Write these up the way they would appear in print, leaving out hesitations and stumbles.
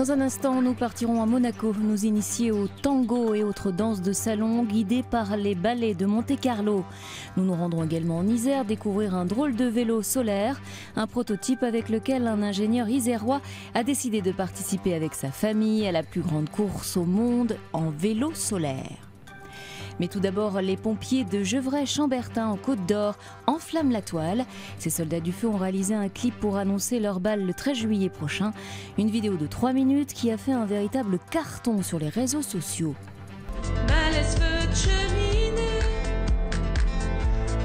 Dans un instant, nous partirons à Monaco, nous initier au tango et autres danses de salon guidées par les ballets de Monte-Carlo. Nous nous rendrons également en Isère découvrir un drôle de vélo solaire, un prototype avec lequel un ingénieur isérois a décidé de participer avec sa famille à la plus grande course au monde en vélo solaire. Mais tout d'abord, les pompiers de Gevrey-Chambertin en Côte d'Or enflamment la toile. Ces soldats du feu ont réalisé un clip pour annoncer leur bal le 13 juillet prochain. Une vidéo de 3 minutes qui a fait un véritable carton sur les réseaux sociaux. Malaise feu de cheminée,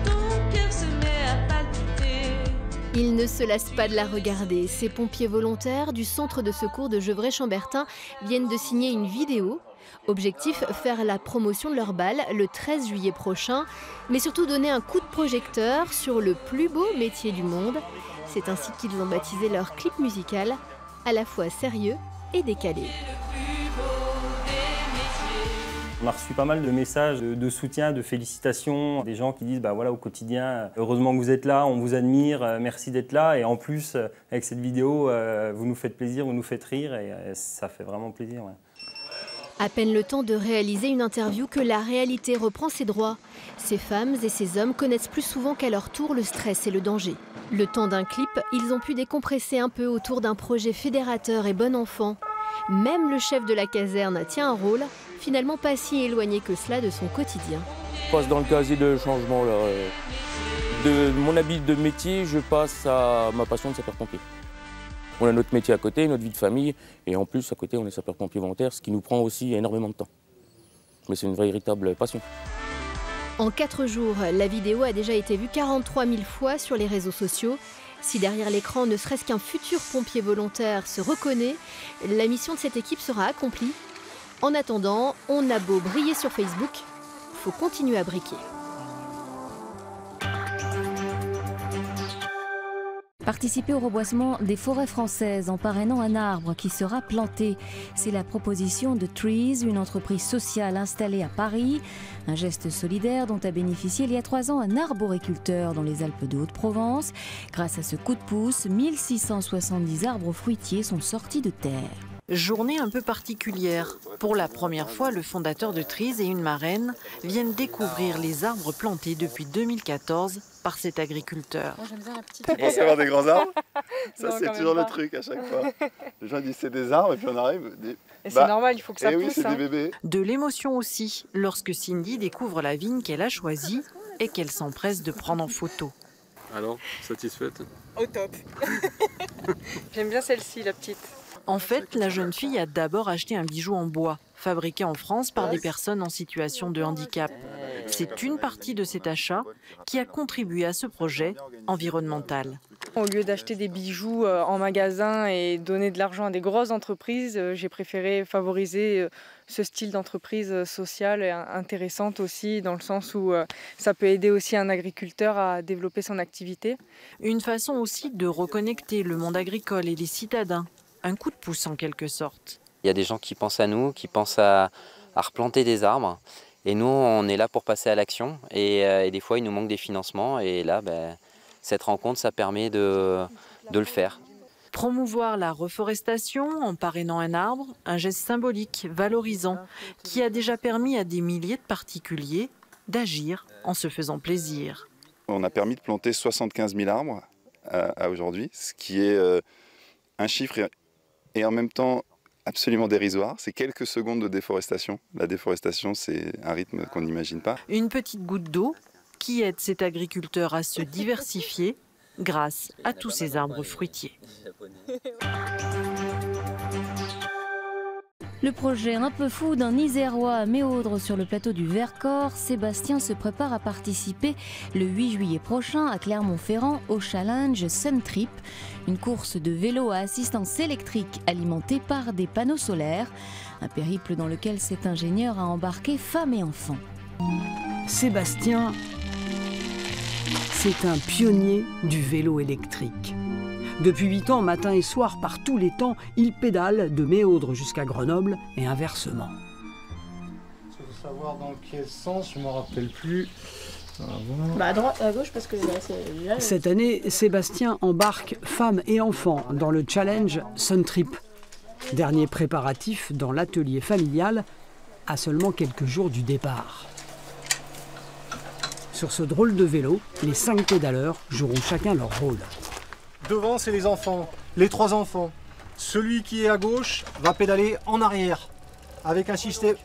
ton cœur se met à palpiter. Ils ne se lassent pas de la regarder. Ces pompiers volontaires du centre de secours de Gevrey-Chambertin viennent de signer une vidéo. Objectif, faire la promotion de leur bal le 13 juillet prochain, mais surtout donner un coup de projecteur sur le plus beau métier du monde. C'est ainsi qu'ils ont baptisé leur clip musical, à la fois sérieux et décalé. On a reçu pas mal de messages de soutien, de félicitations, des gens qui disent bah voilà, au quotidien, heureusement que vous êtes là, on vous admire, merci d'être là. Et en plus, avec cette vidéo, vous nous faites plaisir, vous nous faites rire et ça fait vraiment plaisir. Ouais. À peine le temps de réaliser une interview que la réalité reprend ses droits. Ces femmes et ces hommes connaissent plus souvent qu'à leur tour le stress et le danger. Le temps d'un clip, ils ont pu décompresser un peu autour d'un projet fédérateur et bon enfant. Même le chef de la caserne tient un rôle, finalement pas si éloigné que cela de son quotidien. Je passe dans le casier de changement. Là. De mon habit de métier, je passe à ma passion de sapeur-pompier. On a notre métier à côté, notre vie de famille, et en plus, à côté, on est sapeur-pompier volontaire, ce qui nous prend aussi énormément de temps. Mais c'est une véritable passion. En 4 jours, la vidéo a déjà été vue 43 000 fois sur les réseaux sociaux. Si derrière l'écran, ne serait-ce qu'un futur pompier volontaire se reconnaît, la mission de cette équipe sera accomplie. En attendant, on a beau briller sur Facebook, faut continuer à briquer. Participer au reboisement des forêts françaises en parrainant un arbre qui sera planté. C'est la proposition de Trees, une entreprise sociale installée à Paris. Un geste solidaire dont a bénéficié il y a 3 ans un arboriculteur dans les Alpes de Haute-Provence. Grâce à ce coup de pouce, 1670 arbres fruitiers sont sortis de terre. Journée un peu particulière. Pour la première fois, le fondateur de Trees et une marraine viennent découvrir les arbres plantés depuis 2014 par cet agriculteur. On pense avoir des grands arbres. Ça, c'est toujours le truc à chaque fois. Les gens disent c'est des arbres et puis on arrive. Et c'est normal, il faut que ça pousse. Oui, c'est des bébés. De l'émotion aussi, lorsque Cindy découvre la vigne qu'elle a choisie et qu'elle s'empresse de prendre en photo. Alors, satisfaite? Au top. J'aime bien celle-ci, la petite. En fait, la jeune fille a d'abord acheté un bijou en bois, fabriqué en France par des personnes en situation de handicap. C'est une partie de cet achat qui a contribué à ce projet environnemental. Au lieu d'acheter des bijoux en magasin et donner de l'argent à des grosses entreprises, j'ai préféré favoriser ce style d'entreprise sociale et intéressante aussi, dans le sens où ça peut aider aussi un agriculteur à développer son activité. Une façon aussi de reconnecter le monde agricole et les citadins. Un coup de pouce en quelque sorte. Il y a des gens qui pensent à nous, qui pensent à replanter des arbres. Et nous, on est là pour passer à l'action. Et des fois, il nous manque des financements. Et là, cette rencontre, ça permet de le faire. Promouvoir la reforestation en parrainant un arbre, un geste symbolique, valorisant, qui a déjà permis à des milliers de particuliers d'agir en se faisant plaisir. On a permis de planter 75 000 arbres à aujourd'hui, ce qui est un chiffre et en même temps absolument dérisoire. C'est quelques secondes de déforestation. La déforestation, c'est un rythme qu'on n'imagine pas. Une petite goutte d'eau qui aide cet agriculteur à se diversifier grâce à tous ces arbres fruitiers. Le projet un peu fou d'un Isérois à Méaudre sur le plateau du Vercors, Sébastien se prépare à participer le 8 juillet prochain à Clermont-Ferrand au challenge Suntrip, une course de vélo à assistance électrique alimentée par des panneaux solaires, un périple dans lequel cet ingénieur a embarqué femmes et enfants. Sébastien, c'est un pionnier du vélo électrique. Depuis 8 ans, matin et soir, par tous les temps, il pédale de Méaudre jusqu'à Grenoble et inversement. Il faut savoir dans quel sens, je ne me rappelle plus. À droite, à gauche, parce que là, Cette année, Sébastien embarque femmes et enfants dans le challenge Suntrip. Dernier préparatif dans l'atelier familial, à seulement quelques jours du départ. Sur ce drôle de vélo, les 5 pédaleurs joueront chacun leur rôle. Devant, c'est les enfants, les 3 enfants. Celui qui est à gauche va pédaler en arrière, avec un système...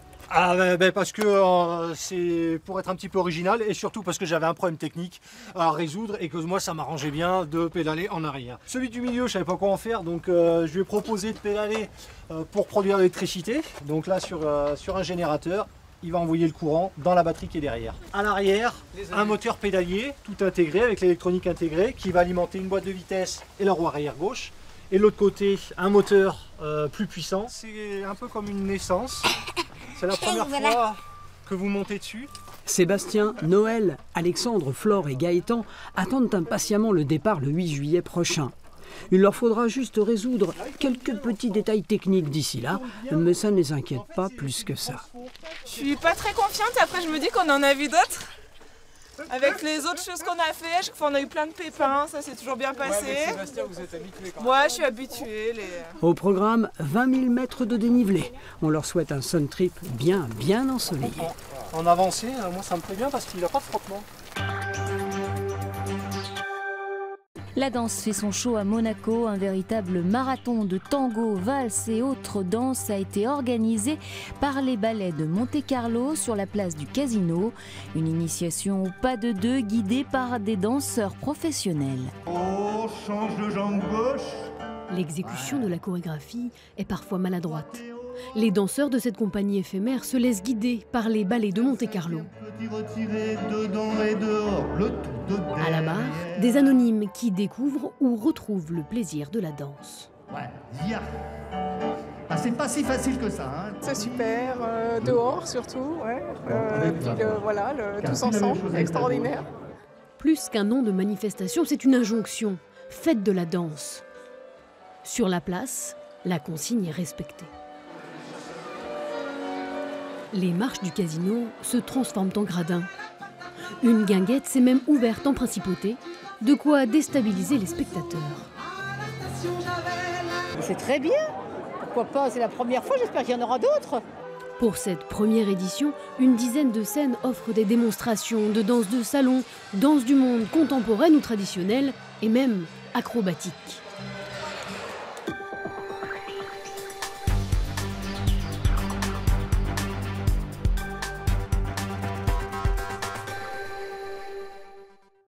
parce que c'est pour être un petit peu original et surtout parce que j'avais un problème technique à résoudre et que moi ça m'arrangeait bien de pédaler en arrière. Celui du milieu, je savais pas quoi en faire, donc je lui ai proposé de pédaler pour produire de l'électricité. Donc là sur un générateur, il va envoyer le courant dans la batterie qui est derrière. À l'arrière, un moteur pédalier tout intégré avec l'électronique intégrée qui va alimenter une boîte de vitesse et la roue arrière gauche. Et de l'autre côté, un moteur plus puissant. C'est un peu comme une naissance. C'est la première fois que vous montez dessus. Sébastien, Noël, Alexandre, Flore et Gaëtan attendent impatiemment le départ le 8 juillet prochain. Il leur faudra juste résoudre quelques petits détails techniques d'ici là, mais ça ne les inquiète pas plus que ça. Je suis pas très confiante, après je me dis qu'on en a vu d'autres. Avec les autres choses qu'on a fait, chaque fois on a eu plein de pépins, ça s'est toujours bien passé. Ouais, Sébastien, vous êtes habitué quand même. Ouais, je suis habituée. Au programme, 20 000 mètres de dénivelé. On leur souhaite un sun trip bien ensoleillé. En avancée, moi ça me plaît bien parce qu'il n'a pas de frottement. La danse fait son show à Monaco. Un véritable marathon de tango, valse et autres danses a été organisé par les ballets de Monte-Carlo sur la place du Casino. Une initiation au pas de deux guidée par des danseurs professionnels. Oh, change de jambe gauche. L'exécution de la chorégraphie est parfois maladroite. Les danseurs de cette compagnie éphémère se laissent guider par les ballets de Monte-Carlo. À la barre, des anonymes qui découvrent ou retrouvent le plaisir de la danse. Ouais, c'est pas si facile que ça. Hein. C'est super, dehors surtout, ouais. Voilà, tous ensemble, extraordinaire. Plus qu'un nom de manifestation, c'est une injonction. Faites de la danse. Sur la place, la consigne est respectée. Les marches du Casino se transforment en gradins. Une guinguette s'est même ouverte en principauté, de quoi déstabiliser les spectateurs. C'est très bien. Pourquoi pas, c'est la première fois, j'espère qu'il y en aura d'autres. Pour cette première édition, une dizaine de scènes offrent des démonstrations de danse de salon, danse du monde contemporaine ou traditionnelle, et même acrobatique.